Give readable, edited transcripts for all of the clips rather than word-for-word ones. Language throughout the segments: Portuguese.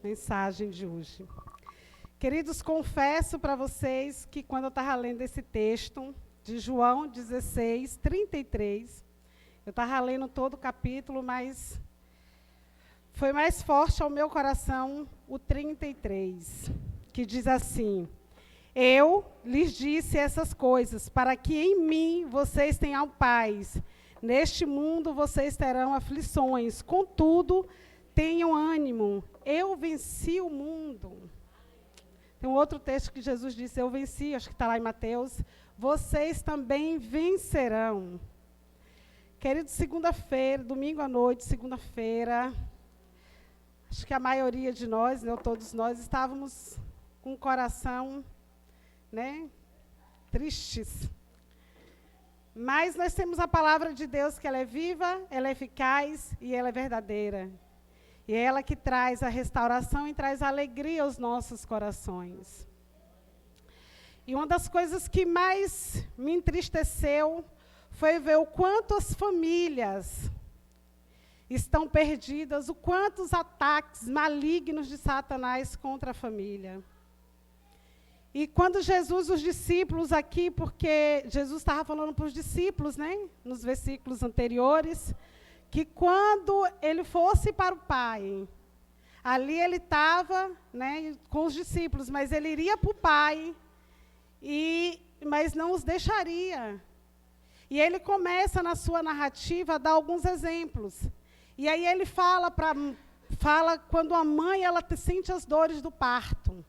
mensagem de hoje. Queridos, confesso para vocês que quando eu estava lendo esse texto, de João 16, 33, eu estava lendo todo o capítulo, mas foi mais forte ao meu coração o 33, que diz assim: eu lhes disse essas coisas, para que em mim vocês tenham paz. Neste mundo vocês terão aflições, contudo, tenham ânimo, eu venci o mundo. Tem um outro texto que Jesus disse, eu venci, acho que está lá em Mateus, vocês também vencerão. Querido, segunda-feira, domingo à noite, segunda-feira, acho que a maioria de nós, né, todos nós, estávamos com o coração, né, tristes. Mas nós temos a palavra de Deus, que ela é viva, ela é eficaz e ela é verdadeira. E é ela que traz a restauração e traz a alegria aos nossos corações. E uma das coisas que mais me entristeceu foi ver o quanto as famílias estão perdidas, o quanto os ataques malignos de Satanás contra a família. E quando Jesus, os discípulos aqui, porque Jesus estava falando para os discípulos, né, nos versículos anteriores, que quando ele fosse para o Pai, ali ele estava, né, com os discípulos, mas ele iria para o Pai, mas não os deixaria. E ele começa na sua narrativa a dar alguns exemplos. E aí ele fala quando a mãe ela sente as dores do parto.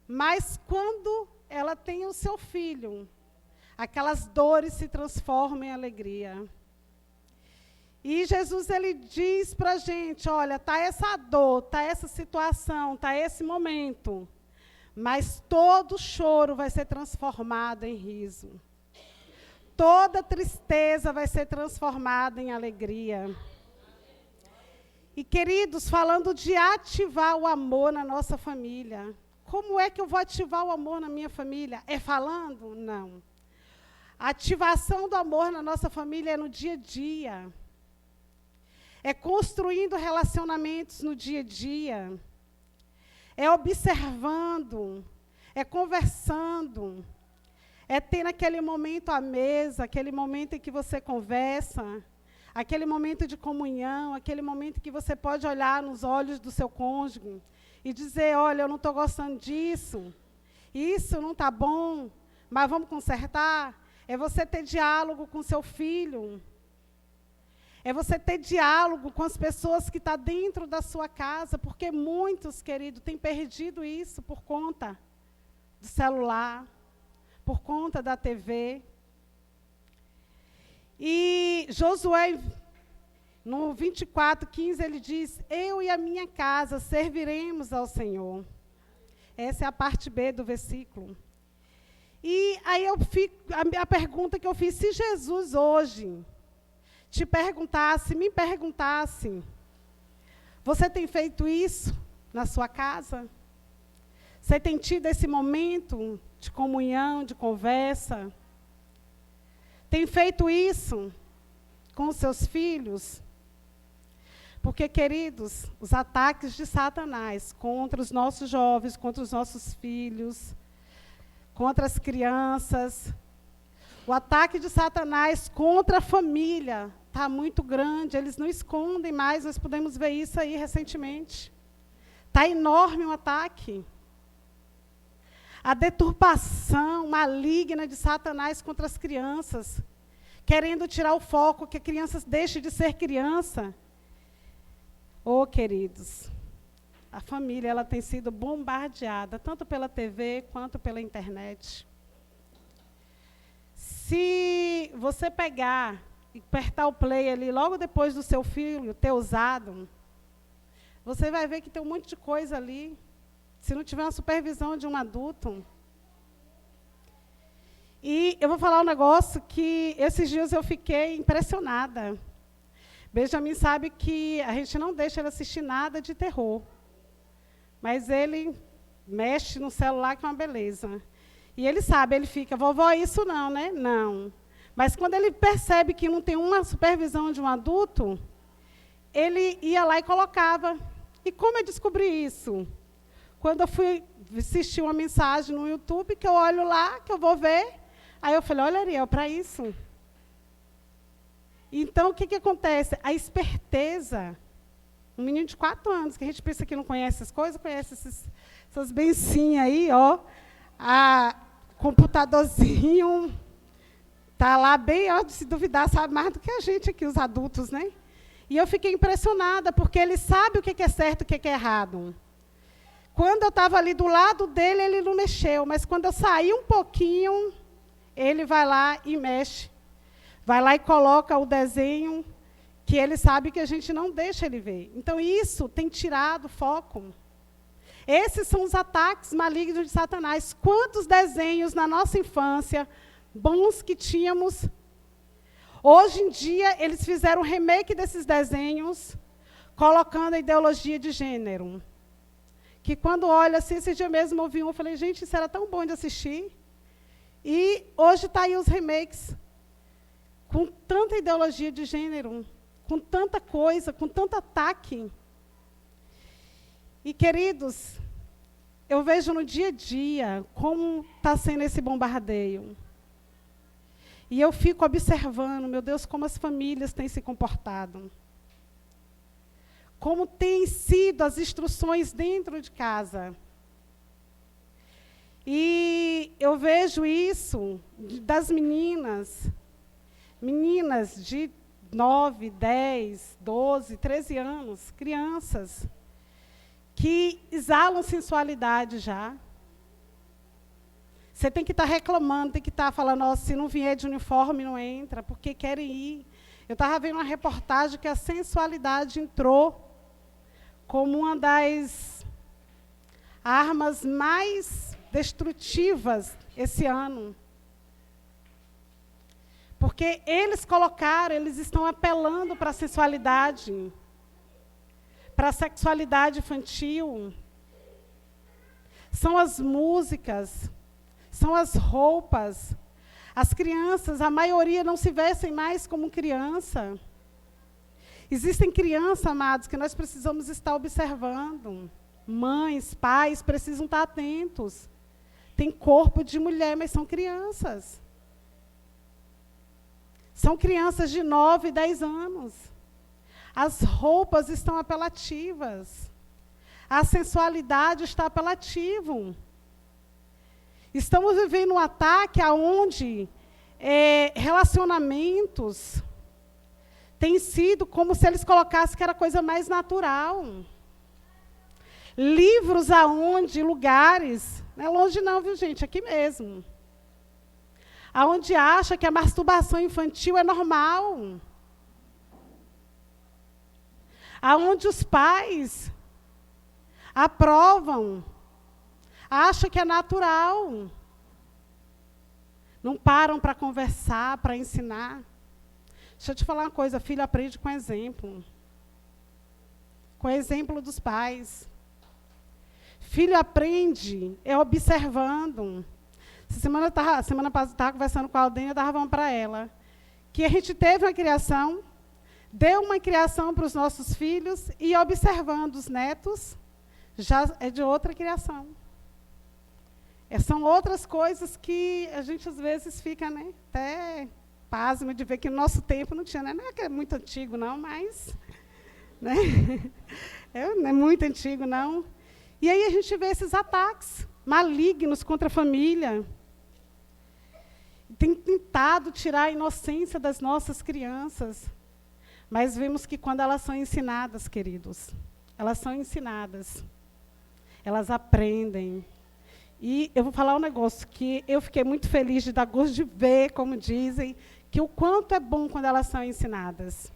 Mas quando ela tem o seu filho, aquelas dores se transformam em alegria. E Jesus ele diz para a gente, olha, está essa dor, está essa situação, está esse momento, mas todo choro vai ser transformado em riso. Toda tristeza vai ser transformada em alegria. E, queridos, falando de ativar o amor na nossa família, como é que eu vou ativar o amor na minha família? É falando? Não. A ativação do amor na nossa família é no dia a dia. É construindo relacionamentos no dia a dia. É observando. É conversando. É ter naquele momento à mesa, aquele momento em que você conversa, aquele momento de comunhão, aquele momento que você pode olhar nos olhos do seu cônjuge e dizer, olha, eu não estou gostando disso, isso não está bom, mas vamos consertar. É você ter diálogo com seu filho. É você ter diálogo com as pessoas que estão dentro da sua casa, porque muitos, querido, têm perdido isso por conta do celular, por conta da TV. E Josué, no 24:15, ele diz, eu e a minha casa serviremos ao Senhor. Essa é a parte B do versículo. E aí a pergunta que eu fiz, se Jesus hoje me perguntasse, você tem feito isso na sua casa? Você tem tido esse momento de comunhão, de conversa? Tem feito isso com os seus filhos? Porque, queridos, os ataques de Satanás contra os nossos jovens, contra os nossos filhos, contra as crianças, o ataque de Satanás contra a família está muito grande, eles não escondem mais, nós podemos ver isso aí recentemente. Está enorme o ataque. A deturpação maligna de Satanás contra as crianças, querendo tirar o foco, que a criança deixe de ser criança. Oh, queridos, a família ela tem sido bombardeada, tanto pela TV quanto pela internet. Se você pegar e apertar o play ali, logo depois do seu filho ter usado, você vai ver que tem um monte de coisa ali. Se não tiver uma supervisão de um adulto. E eu vou falar um negócio que esses dias eu fiquei impressionada. Benjamin sabe que a gente não deixa ele assistir nada de terror. Mas ele mexe no celular, que é uma beleza. E ele sabe, ele fica, vovó, isso não, né? Não. Mas quando ele percebe que não tem uma supervisão de um adulto, ele ia lá e colocava E como eu descobri isso? Quando eu fui assistir uma mensagem no YouTube, que eu olho lá, que eu vou ver, aí eu falei, olha, Ariel, para isso. Então, o que acontece? A esperteza, um menino de 4 anos, que a gente pensa que não conhece essas coisas, conhece essas bencinhas aí, ó, a computadorzinho, tá lá bem, ó, de se duvidar, sabe mais do que a gente aqui, os adultos, né? E eu fiquei impressionada, porque ele sabe o que é certo e o que é errado. Quando eu estava ali do lado dele, ele não mexeu, mas quando eu saí um pouquinho, ele vai lá e mexe. Vai lá e coloca o desenho que ele sabe que a gente não deixa ele ver. Então, isso tem tirado o foco. Esses são os ataques malignos de Satanás. Quantos desenhos na nossa infância, bons que tínhamos, hoje em dia, eles fizeram um remake desses desenhos, colocando a ideologia de gênero. Que quando olha assim, esse dia mesmo eu ouvi um, eu falei, gente, isso era tão bom de assistir. E hoje está aí os remakes, com tanta ideologia de gênero, com tanta coisa, com tanto ataque. E, queridos, eu vejo no dia a dia como está sendo esse bombardeio. E eu fico observando, meu Deus, como as famílias têm se comportado. Como têm sido as instruções dentro de casa. E eu vejo isso das meninas de 9, 10, 12, 13 anos, crianças, que exalam sensualidade já. Você tem que estar reclamando, tem que estar falando, oh, se não vier de uniforme, não entra, porque querem ir. Eu estava vendo uma reportagem que a sensualidade entrou como uma das armas mais destrutivas esse ano. Porque eles estão apelando para a sensualidade, para a sexualidade infantil. São as músicas, são as roupas. As crianças, a maioria não se vestem mais como criança. Existem crianças, amados, que nós precisamos estar observando. Mães, pais, precisam estar atentos. Tem corpo de mulher, mas são crianças. São crianças de 9, 10 anos. As roupas estão apelativas. A sensualidade está apelativa. Estamos vivendo um ataque onde relacionamentos têm sido como se eles colocassem que era a coisa mais natural. Livros aonde, lugares, não é longe não, viu, gente, aqui mesmo. Aonde acha que a masturbação infantil é normal. Aonde os pais aprovam, acham que é natural. Não param para conversar, para ensinar. Deixa eu te falar uma coisa, filho aprende com exemplo. Com exemplo dos pais. Filho aprende observando. Semana passada, estava conversando com a Aldênia, eu estava falando para ela que a gente teve uma criação, deu uma criação para os nossos filhos e observando os netos, já é de outra criação. São outras coisas que a gente às vezes fica, né, até pasmo de ver que no nosso tempo não tinha, né? Não é que é muito antigo, não, mas né? Não é muito antigo, não. E aí a gente vê esses ataques malignos contra a família. Tem tentado tirar a inocência das nossas crianças. Mas vemos que quando elas são ensinadas, queridos, elas são ensinadas. Elas aprendem. E eu vou falar um negócio que eu fiquei muito feliz de dar gosto de ver, como dizem, que o quanto é bom quando elas são ensinadas.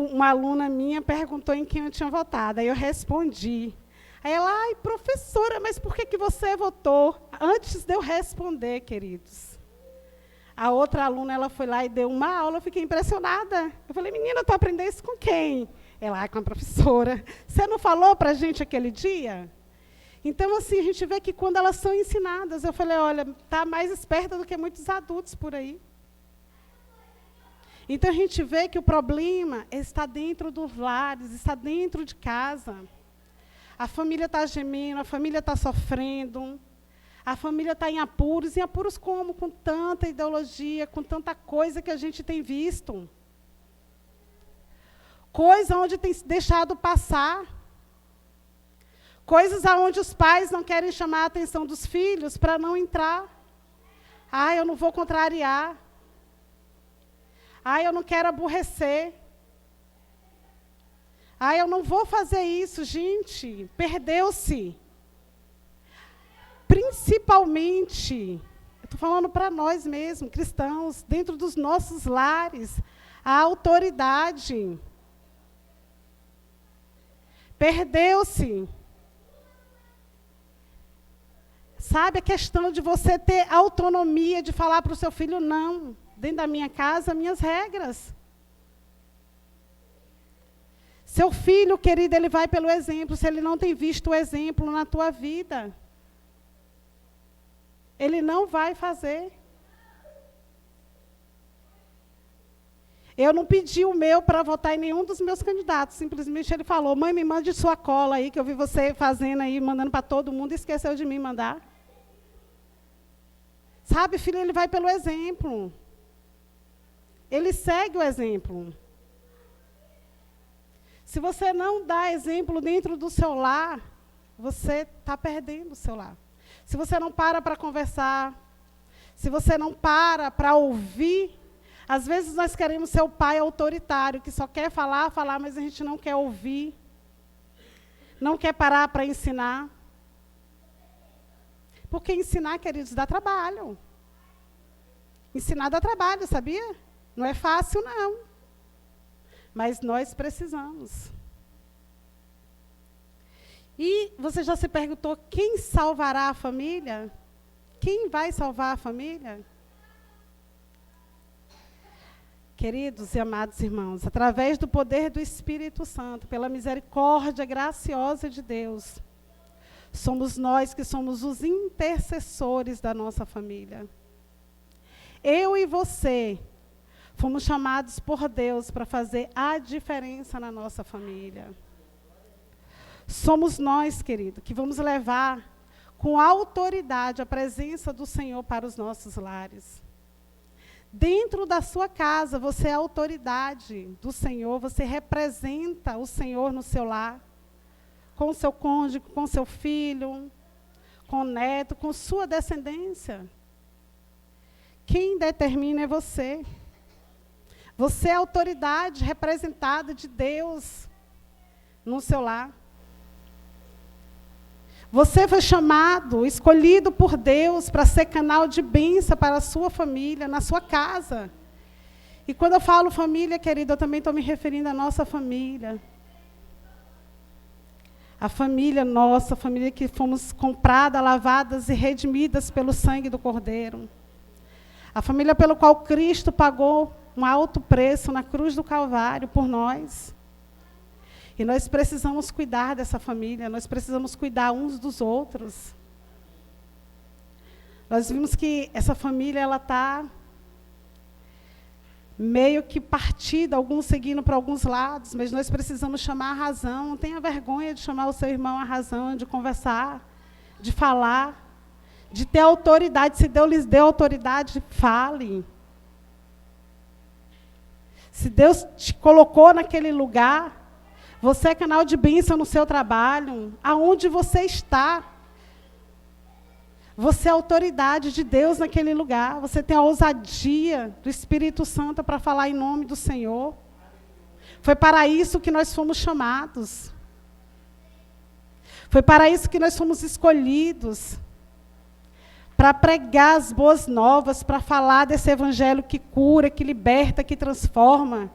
Uma aluna minha perguntou em quem eu tinha votado, aí eu respondi. Aí ela, ai, professora, mas por que você votou? Antes de eu responder, queridos. A outra aluna, ela foi lá e deu uma aula, eu fiquei impressionada. Eu falei, menina, tu aprendeu isso com quem? Ela, com a professora. Você não falou para a gente aquele dia? Então, assim, a gente vê que quando elas são ensinadas, eu falei, olha, está mais esperta do que muitos adultos por aí. Então, a gente vê que o problema está dentro dos lares, está dentro de casa. A família está gemendo, a família está sofrendo, a família está em apuros como? Com tanta ideologia, com tanta coisa que a gente tem visto. Coisa onde tem deixado passar. Coisas onde os pais não querem chamar a atenção dos filhos para não entrar. Eu não vou contrariar. Eu não quero aborrecer. Eu não vou fazer isso, gente. Perdeu-se. Principalmente, eu estou falando para nós mesmos, cristãos, dentro dos nossos lares, a autoridade. Perdeu-se. Sabe, a questão de você ter autonomia de falar para o seu filho, não, dentro da minha casa, minhas regras. Seu filho, querido, ele vai pelo exemplo, se ele não tem visto o exemplo na tua vida. Ele não vai fazer. Eu não pedi o meu para votar em nenhum dos meus candidatos. Simplesmente ele falou, mãe, me mande sua cola aí, que eu vi você fazendo aí, mandando para todo mundo, e esqueceu de mim mandar. Sabe, filho, ele vai pelo exemplo. Ele segue o exemplo. Se você não dá exemplo dentro do seu lar, você está perdendo o seu lar. Se você não para conversar, se você não para ouvir, às vezes nós queremos ser o pai autoritário, que só quer falar, mas a gente não quer ouvir, não quer parar para ensinar. Porque ensinar, queridos, dá trabalho. Ensinar dá trabalho, sabia? Não é fácil, não. Mas nós precisamos. E você já se perguntou, quem salvará a família? Quem vai salvar a família? Queridos e amados irmãos, através do poder do Espírito Santo, pela misericórdia graciosa de Deus, somos nós que somos os intercessores da nossa família. Eu e você fomos chamados por Deus para fazer a diferença na nossa família. Somos nós, querido, que vamos levar com autoridade a presença do Senhor para os nossos lares. Dentro da sua casa, você é a autoridade do Senhor, você representa o Senhor no seu lar, com o seu cônjuge, com o seu filho, com o neto, com sua descendência. Quem determina é você. Você é a autoridade representada de Deus no seu lar. Você foi chamado, escolhido por Deus para ser canal de bênção para a sua família, na sua casa. E quando eu falo família, querida, eu também estou me referindo à nossa família. A família nossa, a família que fomos compradas, lavadas e redimidas pelo sangue do Cordeiro. A família pelo qual Cristo pagou um alto preço na cruz do Calvário por nós. E nós precisamos cuidar dessa família, nós precisamos cuidar uns dos outros. Nós vimos que essa família ela está meio que partida, alguns seguindo para alguns lados, mas nós precisamos chamar a razão. Não tenha vergonha de chamar o seu irmão à razão, de conversar, de falar, de ter autoridade. Se Deus lhes deu autoridade, fale. Se Deus te colocou naquele lugar, você é canal de bênção no seu trabalho, aonde você está. Você é a autoridade de Deus naquele lugar. Você tem a ousadia do Espírito Santo para falar em nome do Senhor. Foi para isso que nós fomos chamados. Foi para isso que nós fomos escolhidos. Para pregar as boas novas, para falar desse evangelho que cura, que liberta, que transforma,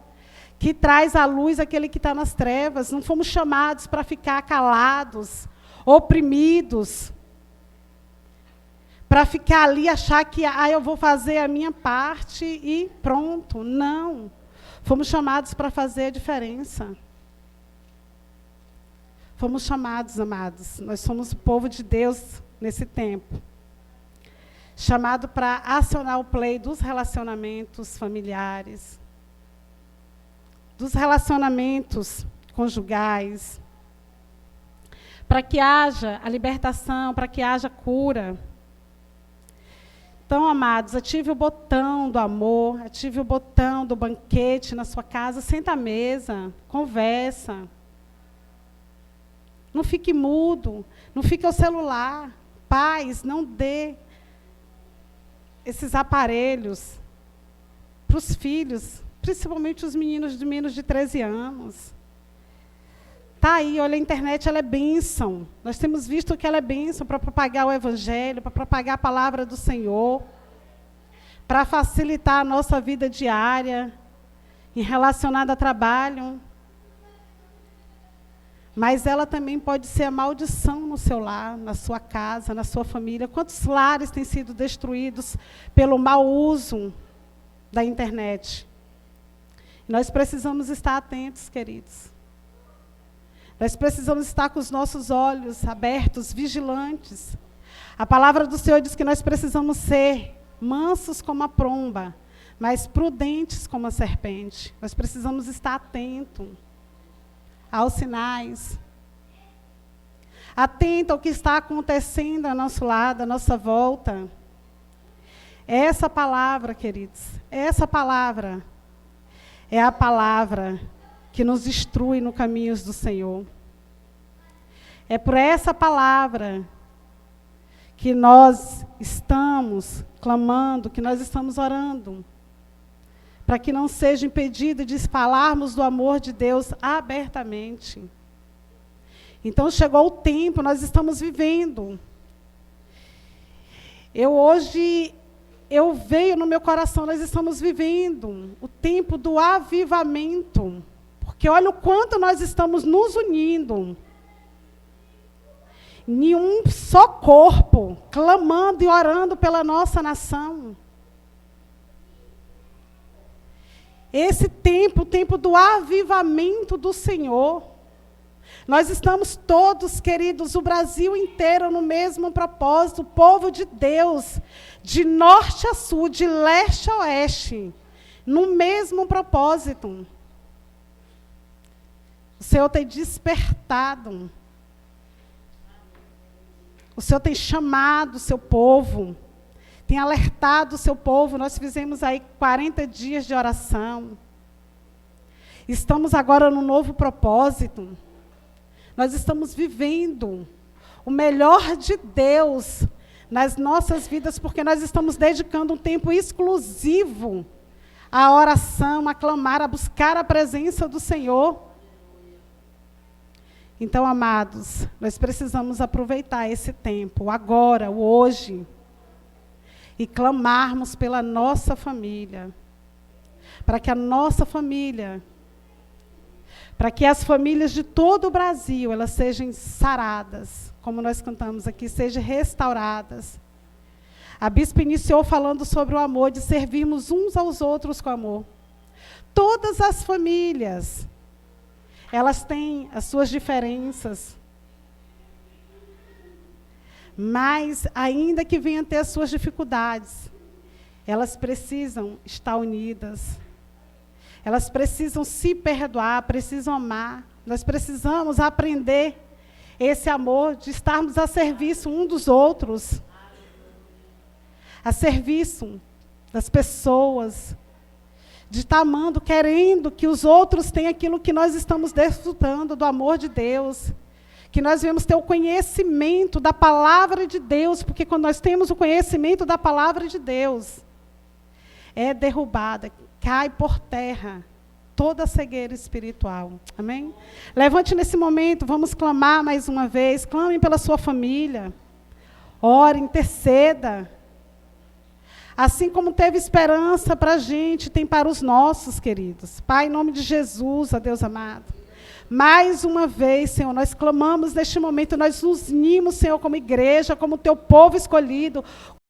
que traz à luz aquele que está nas trevas. Não fomos chamados para ficar calados, oprimidos, para ficar ali e achar que eu vou fazer a minha parte e pronto. Não. Fomos chamados para fazer a diferença. Fomos chamados, amados. Nós somos o povo de Deus nesse tempo. Chamado para acionar o play dos relacionamentos familiares. dos relacionamentos conjugais, para que haja a libertação, para que haja cura. Então, amados, ative o botão do amor, ative o botão do banquete na sua casa, senta à mesa, conversa. Não fique mudo, não fique ao celular. Pais, não dê esses aparelhos para os filhos, principalmente os meninos de menos de 13 anos. Está aí, olha, a internet ela é bênção. Nós temos visto que ela é bênção para propagar o Evangelho, para propagar a palavra do Senhor, para facilitar a nossa vida diária, em relacionada a trabalho. Mas ela também pode ser a maldição no seu lar, na sua casa, na sua família. Quantos lares têm sido destruídos pelo mau uso da internet? Nós precisamos estar atentos, queridos. Nós precisamos estar com os nossos olhos abertos, vigilantes. A palavra do Senhor diz que nós precisamos ser mansos como a pomba, mas prudentes como a serpente. Nós precisamos estar atentos aos sinais. Atento ao que está acontecendo ao nosso lado, à nossa volta. Essa palavra, queridos, essa palavra é a palavra que nos instrui no caminhos do Senhor. É por essa palavra que nós estamos clamando, que nós estamos orando, para que não seja impedido de falarmos do amor de Deus abertamente. Então chegou o tempo, nós estamos vivendo. Eu veio no meu coração, nós estamos vivendo o tempo do avivamento. Porque olha o quanto nós estamos nos unindo. Em um só corpo, clamando e orando pela nossa nação. Esse tempo, o tempo do avivamento do Senhor. Nós estamos todos, queridos, o Brasil inteiro no mesmo propósito, o povo de Deus, de norte a sul, de leste a oeste, no mesmo propósito. O Senhor tem despertado. O Senhor tem chamado o seu povo, tem alertado o seu povo. Nós fizemos aí 40 dias de oração. Estamos agora no novo propósito. Nós estamos vivendo o melhor de Deus nas nossas vidas, porque nós estamos dedicando um tempo exclusivo à oração, a clamar, a buscar a presença do Senhor. Então, amados, nós precisamos aproveitar esse tempo, agora, o hoje, e clamarmos pela nossa família, para que a nossa família, para que as famílias de todo o Brasil, elas sejam saradas, como nós cantamos aqui, sejam restauradas. A bispa iniciou falando sobre o amor, de servirmos uns aos outros com amor. Todas as famílias, elas têm as suas diferenças, mas ainda que venham ter as suas dificuldades, elas precisam estar unidas, elas precisam se perdoar, precisam amar. Nós precisamos aprender esse amor, de estarmos a serviço um dos outros, a serviço das pessoas, de estar amando, querendo que os outros tenham aquilo que nós estamos desfrutando do amor de Deus, que nós venhamos ter o conhecimento da palavra de Deus, porque quando nós temos o conhecimento da palavra de Deus, é derrubada, cai por terra toda a cegueira espiritual. Amém? Levante nesse momento, vamos clamar mais uma vez, clame pela sua família, ore, interceda. Assim como teve esperança para a gente, tem para os nossos, queridos. Pai, em nome de Jesus, ó Deus amado. Mais uma vez, Senhor, nós clamamos neste momento, nós nos unimos, Senhor, como igreja, como teu povo escolhido,